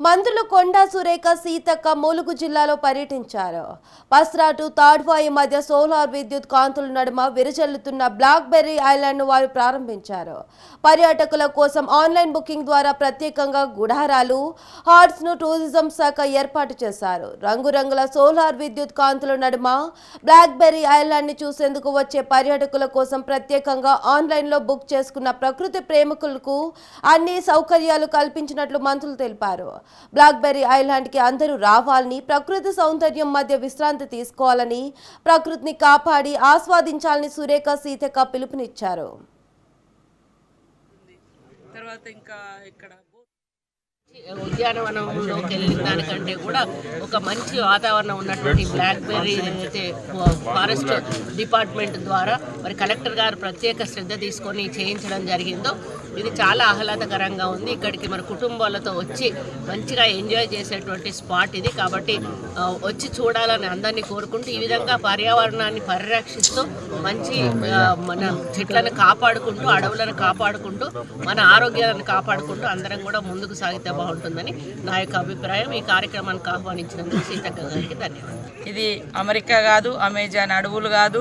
మంత్రులు కొండా సురేఖ సీతక్క ములుగు జిల్లాలో పర్యటించారు. పస్రా టు తాడ్వాయి మధ్య సోలార్ విద్యుత్ కాంతుల నడుమ విరజల్లుతున్న బ్లాక్ బెర్రీ ఐలాండ్ ను వారు ప్రారంభించారు. పర్యాటకుల కోసం ఆన్లైన్ బుకింగ్ ద్వారా ప్రత్యేకంగా గుడారాలు, హాట్స్ ను టూరిజం శాఖ ఏర్పాటు చేశారు. రంగురంగుల సోలార్ విద్యుత్ కాంతుల నడుమ బ్లాక్ బెర్రీ ఐలాండ్ ని చూసేందుకు వచ్చే పర్యాటకుల కోసం ప్రత్యేకంగా ఆన్లైన్ లో బుక్ చేసుకున్న ప్రకృతి ప్రేమికులకు అన్ని సౌకర్యాలు కల్పించినట్లు మంత్రులు తెలిపారు. బ్లాక్ బెర్రీ ఐలాండ్ కి అందరూ రావాలని, ప్రకృతి సౌందర్యం మధ్య విశ్రాంతి తీసుకోవాలని, ప్రకృతిని కాపాడి ఆస్వాదించాలని సురేఖ సీతక్క పిలుపునిచ్చారు. ఉద్యానవనంలోకి వెళ్ళిన దానికంటే కూడా ఒక మంచి వాతావరణం ఉన్నటువంటి బ్లాక్ బెర్రీ అయితే ఫారెస్ట్ డిపార్ట్మెంట్ ద్వారా మరి కలెక్టర్ గారు ప్రత్యేక శ్రద్ధ తీసుకొని చేయించడం జరిగిందో ఇది చాలా ఆహ్లాదకరంగా ఉంది. ఇక్కడికి మన కుటుంబాలతో వచ్చి మంచిగా ఎంజాయ్ చేసేటువంటి స్పాట్ ఇది. కాబట్టి వచ్చి చూడాలని అందరినీ కోరుకుంటూ ఈ విధంగా పర్యావరణాన్ని పరిరక్షిస్తూ మంచి మన చెట్లను కాపాడుకుంటూ, అడవులను కాపాడుకుంటూ, మన ఆరోగ్యాలను కాపాడుకుంటూ అందరం కూడా ముందుకు సాగితే బాగుంటుందని నా యొక్క అభిప్రాయం. ఈ కార్యక్రమానికి ఆహ్వానించినందుకు సీతక్క గారికి ధన్యవాదాలు. ఇది అమెరికా కాదు, అమెజాన్ అడవులు కాదు,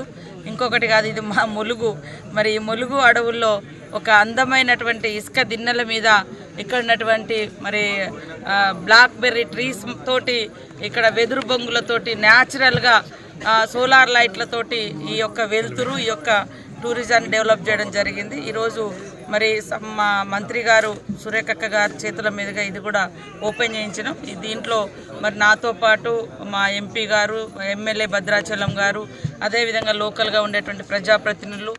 ఇంకొకటి కాదు, ఇది మా ములుగు. మరి ఈ ములుగు అడవుల్లో ఒక అందమైనటువంటి ఇసుక దిన్నెల మీద ఇక్కడ ఉన్నటువంటి మరి బ్లాక్ బెర్రీ ట్రీస్ తోటి, ఇక్కడ వెదురు బొంగులతోటి, న్యాచురల్గా సోలార్ లైట్లతోటి ఈ యొక్క వెలుతురు, ఈ యొక్క టూరిజాన్ని డెవలప్ చేయడం జరిగింది. ఈరోజు మరి మా మంత్రి గారు సురేఖక్క గారి చేతుల మీదుగా ఇది కూడా ఓపెన్ చేయించినాం. దీంట్లో మరి నాతో పాటు మా ఎంపీ గారు, ఎమ్మెల్యే భద్రాచలం గారు, అదేవిధంగా లోకల్గా ఉండేటువంటి ప్రజాప్రతినిధులు